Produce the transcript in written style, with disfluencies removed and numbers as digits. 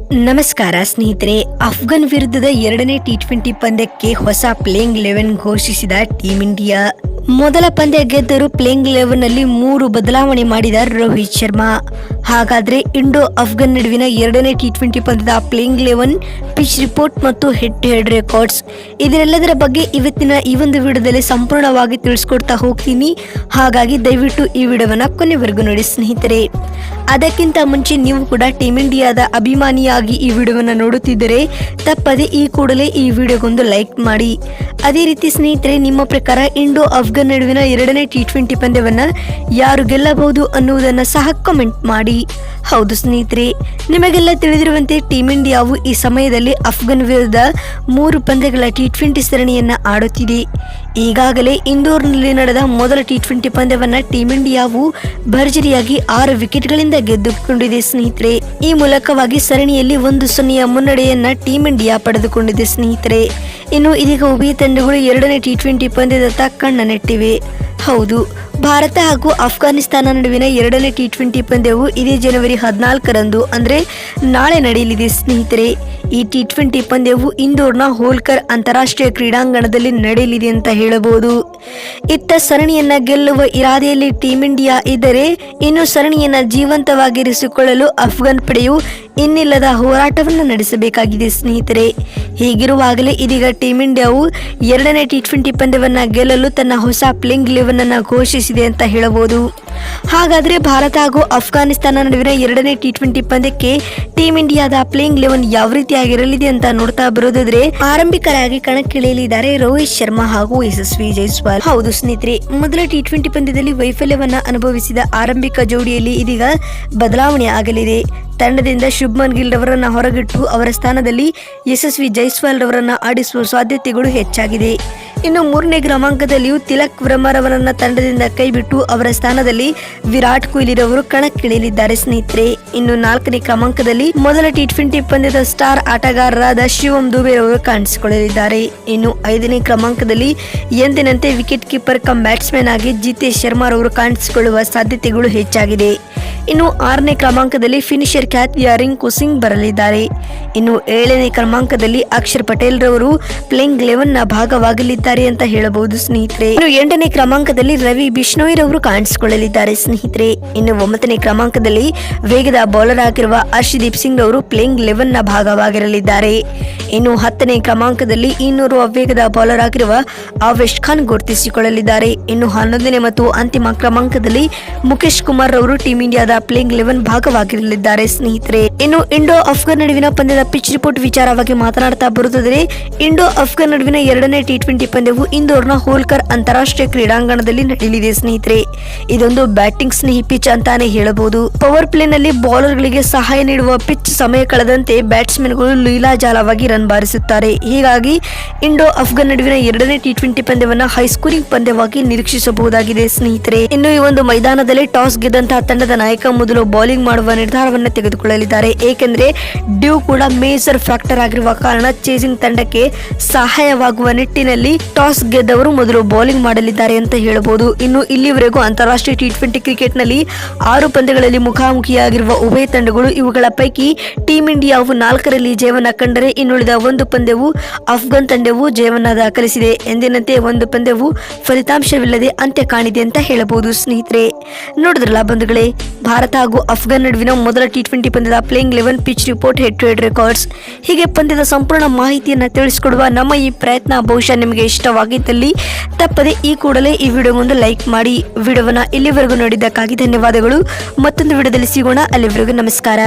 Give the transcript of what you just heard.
ನಮಸ್ಕಾರ ಸ್ನೇಹಿತರೆ. ಅಫ್ಘಾನ್ ವಿರುದ್ಧದ ಎರಡನೇ ಟಿ20 ಪಂದ್ಯಕ್ಕೆ ಹೊಸ ಪ್ಲೇಯಿಂಗ್ 11 ಘೋಷಿಸಿದ ಟೀಂ ಇಂಡಿಯಾ. ಮೊದಲ ಪಂದ್ಯ ಗೆದ್ದರು ಪ್ಲೇಯಿಂಗ್ 11 ನಲ್ಲಿ 3 ಬದಲಾವಣೆ ಮಾಡಿದ ರೋಹಿತ್ ಶರ್ಮಾ. ಹಾಗಾದ್ರೆ ಇಂಡೋ ಅಫ್ಘಾನ್ ನಡುವಿನ ಎರಡನೇ ಟಿ20 ಪಂದ್ಯದ ಪ್ಲೇಯಿಂಗ್ 11, ಪಿಚ್ ರಿಪೋರ್ಟ್ ಮತ್ತು ಹೆಡ್ ಟು ಹೆಡ್ ರೆಕಾರ್ಡ್ಸ್ ಇದರೆಲ್ಲದರ ಬಗ್ಗೆ ಇವತ್ತಿನ ಈ ಒಂದು ವಿಡಿಯೋದಲ್ಲಿ ಸಂಪೂರ್ಣವಾಗಿ ತಿಳಿಸ್ಕೊಡ್ತಾ ಹೋಗ್ತೀನಿ. ಹಾಗಾಗಿ ದಯವಿಟ್ಟು ಈ ವಿಡಿಯೋವನ್ನ ಕೊನೆವರೆಗೂ ನೋಡಿ ಸ್ನೇಹಿತರೆ. ಅದಕ್ಕಿಂತ ಮುಂಚೆ ನೀವು ಕೂಡ ಟೀಂ ಇಂಡಿಯಾದ ಅಭಿಮಾನಿಯಾಗಿ ಈ ವಿಡಿಯೋವನ್ನು ನೋಡುತ್ತಿದ್ದರೆ ತಪ್ಪದೆ ಈ ಕೂಡಲೇ ಈ ವಿಡಿಯೋಗೊಂದು ಲೈಕ್ ಮಾಡಿ. ಅದೇ ರೀತಿ ಸ್ನೇಹಿತರೆ, ನಿಮ್ಮ ಪ್ರಕಾರ ಇಂಡೋ ಅಫ್ಘಾನ್ ನಡುವಿನ ಎರಡನೇ ಟಿ20 ಪಂದ್ಯವನ್ನ ಯಾರು ಗೆಲ್ಲಬಹುದು ಅನ್ನುವುದನ್ನು ಸಹ ಕಮೆಂಟ್ ಮಾಡಿ. ಹೌದು ಸ್ನೇಹಿತರೆ, ನಿಮಗೆಲ್ಲ ತಿಳಿದಿರುವಂತೆ ಟೀಂ ಇಂಡಿಯಾವು ಈ ಸಮಯದಲ್ಲಿ ಅಫ್ಘಾನ್ ವಿರುದ್ಧ 3 ಪಂದ್ಯಗಳ ಟಿ20 ಸರಣಿಯನ್ನ ಆಡುತ್ತಿದೆ. ಈಗಾಗಲೇ ಇಂದೋರ್ನಲ್ಲಿ ನಡೆದ ಮೊದಲ ಟಿ20 ಪಂದ್ಯವನ್ನ ಟೀಂ ಇಂಡಿಯಾವು ಭರ್ಜರಿಯಾಗಿ 6 ವಿಕೆಟ್ಗಳಿಂದ ಗೆದ್ದುಕೊಂಡಿದೆ ಸ್ನೇಹಿತರೆ. ಈ ಮೂಲಕವಾಗಿ ಸರಣಿಯಲ್ಲಿ 1-0 ಮುನ್ನಡೆಯನ್ನ ಟೀಂ ಇಂಡಿಯಾ ಪಡೆದುಕೊಂಡಿದೆ ಸ್ನೇಹಿತರೆ. ಇನ್ನು ಇದೀಗ ಉಭಯ ತಂಡಗಳು ಎರಡನೇ ಟಿ20 ಪಂದ್ಯದತ್ತ ಕಣ್ಣ ನೆಟ್ಟಿವೆ. ಹೌದು, ಭಾರತ ಹಾಗೂ ಅಫ್ಘಾನಿಸ್ತಾನ ನಡುವಿನ ಎರಡನೇ ಟಿ20 ಪಂದ್ಯವು ಇದೇ ಜನವರಿ 14ರಂದು ಅಂದ್ರೆ ನಾಳೆ ನಡೆಯಲಿದೆ ಸ್ನೇಹಿತರೆ. ಈ ಟಿ20 ಪಂದ್ಯವು ಇಂದೋರ್ನ ಹೋಲ್ಕರ್ ಅಂತಾರಾಷ್ಟ್ರೀಯ ಕ್ರೀಡಾಂಗಣದಲ್ಲಿ ನಡೆಯಲಿದೆ ಅಂತ ಹೇಳಬಹುದು. ಇತ್ತ ಸರಣಿಯನ್ನ ಗೆಲ್ಲುವ ಇರಾದೆಯಲ್ಲಿ ಟೀಂ ಇಂಡಿಯಾ ಇದ್ದರೆ, ಇನ್ನು ಸರಣಿಯನ್ನ ಜೀವಂತವಾಗಿರಿಸಿಕೊಳ್ಳಲು ಅಫ್ಘಾನ್ ಪಡೆಯು ಇನ್ನಿಲ್ಲದ ಹೋರಾಟವನ್ನು ನಡೆಸಬೇಕಾಗಿದೆ ಸ್ನೇಹಿತರೆ. ಹೀಗಿರುವಾಗಲೇ ಇದೀಗ ಟೀಂ ಇಂಡಿಯಾವು ಎರಡನೇ ಟಿ20 ಪಂದ್ಯವನ್ನ ಗೆಲ್ಲಲು ತನ್ನ ಹೊಸ ಪ್ಲೇಯಿಂಗ್ 11 ಅನ್ನು ಘೋಷಿಸಿದೆ ಅಂತ ಹೇಳಬಹುದು. ಹಾಗಾದ್ರೆ ಭಾರತ ಹಾಗೂ ಅಫ್ಘಾನಿಸ್ತಾನ ನಡುವಿನ ಎರಡನೇ ಟಿ20 ಪಂದ್ಯಕ್ಕೆ ಟೀಂ ಇಂಡಿಯಾದ ಪ್ಲೇಯಿಂಗ್ 11 ಯಾವ ರೀತಿಯಾಗಿರಲಿದೆ ಅಂತ ನೋಡ್ತಾ ಬರೋದಾದ್ರೆ, ಆರಂಭಿಕರಾಗಿ ಕಣಕ್ಕಿಳಿಯಲಿದ್ದಾರೆ ರೋಹಿತ್ ಶರ್ಮಾ ಹಾಗೂ ಯಶಸ್ವಿ ಜೈಸ್ವಾಲ್. ಹೌದು ಸ್ನೇಹಿತರೆ, ಮೊದಲ ಟಿ20 ಪಂದ್ಯದಲ್ಲಿ ವೈಫಲ್ಯವನ್ನ ಅನುಭವಿಸಿದ ಆರಂಭಿಕ ಜೋಡಿಯಲ್ಲಿ ಇದೀಗ ಬದಲಾವಣೆ ಆಗಲಿದೆ. ತಂಡದಿಂದ ಶುಭ್ಮನ್ ಗಿಲ್ ರವರನ್ನ ಹೊರಗಿಟ್ಟು ಅವರ ಸ್ಥಾನದಲ್ಲಿ ಯಶಸ್ವಿ ಜೈಸ್ವಾಲ್ ರವರನ್ನ ಆಡಿಸುವ ಸಾಧ್ಯತೆಗಳು ಹೆಚ್ಚಾಗಿದೆ. ಇನ್ನು 3ನೇ ಕ್ರಮಾಂಕದಲ್ಲಿಯೂ ತಿಲಕ್ ವರ್ಮರವರನ್ನ ತಂಡದಿಂದ ಕೈಬಿಟ್ಟು ಅವರ ಸ್ಥಾನದಲ್ಲಿ ವಿರಾಟ್ ಕೊಹ್ಲಿ ರವರು ಕಣಕ್ಕಿಳಿಯಲಿದ್ದಾರೆ ಸ್ನೇಹಿತರೆ. ಇನ್ನು 4ನೇ ಕ್ರಮಾಂಕದಲ್ಲಿ ಮೊದಲ ಟಿ20 ಪಂದ್ಯದ ಸ್ಟಾರ್ ಆಟಗಾರರಾದ ಶಿವಮ್ ದುಬೆ ರವರು ಕಾಣಿಸಿಕೊಳ್ಳಲಿದ್ದಾರೆ. ಇನ್ನು 5ನೇ ಕ್ರಮಾಂಕದಲ್ಲಿ ಎಂದಿನಂತೆ ವಿಕೆಟ್ ಕೀಪರ್ ಕಮ್ ಬ್ಯಾಟ್ಸ್ಮನ್ ಆಗಿ ಜಿತೇಶ್ ಶರ್ಮಾ ರವರು ಕಾಣಿಸಿಕೊಳ್ಳುವ ಸಾಧ್ಯತೆಗಳು ಹೆಚ್ಚಾಗಿದೆ. ಇನ್ನು 6ನೇ ಕ್ರಮಾಂಕದಲ್ಲಿ ಫಿನಿಶರ್ ಖ್ಯಾತಿಯ ರಿಂಕು ಸಿಂಗ್ ಬರಲಿದ್ದಾರೆ. ಇನ್ನು 7ನೇ ಕ್ರಮಾಂಕದಲ್ಲಿ ಅಕ್ಷರ್ ಪಟೇಲ್ ರವರು ಪ್ಲೇಯಿಂಗ್ 11ನ ಭಾಗವಾಗಲಿದ್ದಾರೆ ಅಂತ ಹೇಳಬಹುದು ಸ್ನೇಹಿತರೆ. ಇನ್ನು 8ನೇ ಕ್ರಮಾಂಕದಲ್ಲಿ ರವಿ ಬಿಷ್ಣೋಯ್ ರವರು ಕಾಣಿಸಿಕೊಳ್ಳಲಿದ್ದಾರೆ ಸ್ನೇಹಿತರೆ. ಇನ್ನು 9ನೇ ಕ್ರಮಾಂಕದಲ್ಲಿ ವೇಗದ ಬೌಲರ್ ಆಗಿರುವ ಹರ್ಷದೀಪ್ ಸಿಂಗ್ ರವರು ಪ್ಲೇಯಿಂಗ್ 11ನ ಭಾಗವಾಗಿರಲಿದ್ದಾರೆ. ಇನ್ನು 10ನೇ ಕ್ರಮಾಂಕದಲ್ಲಿ ಇನ್ನೋರ್ವ ವೇಗದ ಬೌಲರ್ ಆಗಿರುವ ಆವೇಶ್ ಖಾನ್ ಗುರುತಿಸಿಕೊಳ್ಳಲಿದ್ದಾರೆ. ಇನ್ನು 11ನೇ ಮತ್ತು ಅಂತಿಮ ಕ್ರಮಾಂಕದಲ್ಲಿ ಮುಖೇಶ್ ಕುಮಾರ್ ರವರು ಟೀಂ ಇಂಡಿಯಾದ ಪ್ಲೇಯಿಂಗ್ 11 ಭಾಗವಾಗಿರಲಿದ್ದಾರೆ ಸ್ನೇಹಿತರೆ. ಇನ್ನು ಇಂಡೋ ಅಫ್ಘಾನ್ ನಡುವಿನ ಪಂದ್ಯದ ಪಿಚ್ ರಿಪೋರ್ಟ್ ವಿಚಾರವಾಗಿ ಮಾತನಾಡ್ತಾ ಬರುತ್ತದೆ. ಇಂಡೋ ಅಫ್ಘಾನ್ ನಡುವಿನ ಎರಡನೇ ಟಿ20 ಪಂದ್ಯವು ಇಂದೋರ್ನ ಹೋಲ್ಕರ್ ಅಂತಾರಾಷ್ಟ್ರೀಯ ಕ್ರೀಡಾಂಗಣದಲ್ಲಿ ನಡೆಯಲಿದೆ ಸ್ನೇಹಿತರೆ. ಇದೊಂದು ಬ್ಯಾಟಿಂಗ್ ಸ್ನೇಹಿ ಪಿಚ್ ಅಂತಾನೆ ಹೇಳಬಹುದು. ಪವರ್ ಪ್ಲೇ ನಲ್ಲಿ ಬೌಲರ್ ಗಳಿಗೆ ಸಹಾಯ ನೀಡುವ ಪಿಚ್. ಸಮಯ ಕಳೆದಂತೆ ಬ್ಯಾಟ್ಸ್ಮನ್ ಗಳು ಲೀಲಾಜಾಲವಾಗಿ ರನ್ ಬಾರಿಸುತ್ತಾರೆ. ಹೀಗಾಗಿ ಇಂಡೋ ಅಫ್ಘಾನ್ ನಡುವಿನ ಎರಡನೇ ಟಿ20 ಪಂದ್ಯವನ್ನ ಹೈಸ್ಕೋರಿಂಗ್ ಪಂದ್ಯವಾಗಿ ನಿರೀಕ್ಷಿಸಬಹುದಾಗಿದೆ ಸ್ನೇಹಿತರೆ. ಇನ್ನು ಈ ಒಂದು ಮೈದಾನದಲ್ಲಿ ಟಾಸ್ ಗೆದ್ದಂತಹ ತಂಡದ ನಾಯಕ ಮೊದಲು ಬೌಲಿಂಗ್ ಮಾಡುವ ನಿರ್ಧಾರವನ್ನು ತೆಗೆದುಕೊಳ್ಳಲಿದ್ದಾರೆ. ಏಕೆಂದ್ರೆ ಡ್ಯೂ ಕೂಡ ಮೇಜರ್ ಫ್ಯಾಕ್ಟರ್ ಆಗಿರುವ ಕಾರಣ ಚೇಸಿಂಗ್ ತಂಡಕ್ಕೆ ಸಹಾಯವಾಗುವ ನಿಟ್ಟಿನಲ್ಲಿ ಟಾಸ್ ಗೆದ್ದವರು ಮೊದಲು ಬೌಲಿಂಗ್ ಮಾಡಲಿದ್ದಾರೆ ಅಂತ ಹೇಳಬಹುದು. ಇನ್ನು ಇಲ್ಲಿವರೆಗೂ ಅಂತಾರಾಷ್ಟ್ರೀಯ ಟಿ20 ಕ್ರಿಕೆಟ್ ನಲ್ಲಿ 6 ಪಂದ್ಯಗಳಲ್ಲಿ ಮುಖಾಮುಖಿಯಾಗಿರುವ ಉಭಯ ತಂಡಗಳು, ಇವುಗಳ ಪೈಕಿ ಟೀಂ ಇಂಡಿಯಾವು 4ರಲ್ಲಿ ಜಯವನ್ನ ಕಂಡರೆ ಇನ್ನುಳಿದ 1 ಪಂದ್ಯವು ಅಫ್ಘಾನ್ ತಂಡವು ಜಯವನ್ನ ದಾಖಲಿಸಿದೆ. ಎಂದಿನಂತೆ 1 ಪಂದ್ಯವು ಫಲಿತಾಂಶವಿಲ್ಲದೆ ಅಂತ್ಯ ಕಾಣಿದೆ ಅಂತ ಹೇಳಬಹುದು ಸ್ನೇಹಿತರೆ. ನೋಡಿದ್ರಲ್ಲ ಬಂಧುಗಳೇ, ಭಾರತ ಹಾಗೂ ಅಫ್ಘಾನ್ ನಡುವಿನ ಮೊದಲ ಟಿ20 ಪಂದ್ಯದ playing 11, pitch report, head to head records ಹೀಗೆ ಪಂದ್ಯದ ಸಂಪೂರ್ಣ ಮಾಹಿತಿಯನ್ನು ತಿಳಿಸಿಕೊಡುವ ನಮ್ಮ ಈ ಪ್ರಯತ್ನ ಬಹುಶಃ ನಿಮಗೆ ಇಷ್ಟವಾಗಿದ್ದಲ್ಲಿ ತಪ್ಪದೆ ಈ ಕೂಡಲೇ ಈ ವಿಡಿಯೋಗೊಂದು ಲೈಕ್ ಮಾಡಿ. ವಿಡಿಯೋವನ್ನ ಇಲ್ಲಿವರೆಗೂ ನೋಡಿದ್ದಕ್ಕಾಗಿ ಧನ್ಯವಾದಗಳು. ಮತ್ತೊಂದು ವಿಡಿಯೋದಲ್ಲಿ ಸಿಗೋಣ. ಅಲ್ಲಿವರೆಗೂ ನಮಸ್ಕಾರ.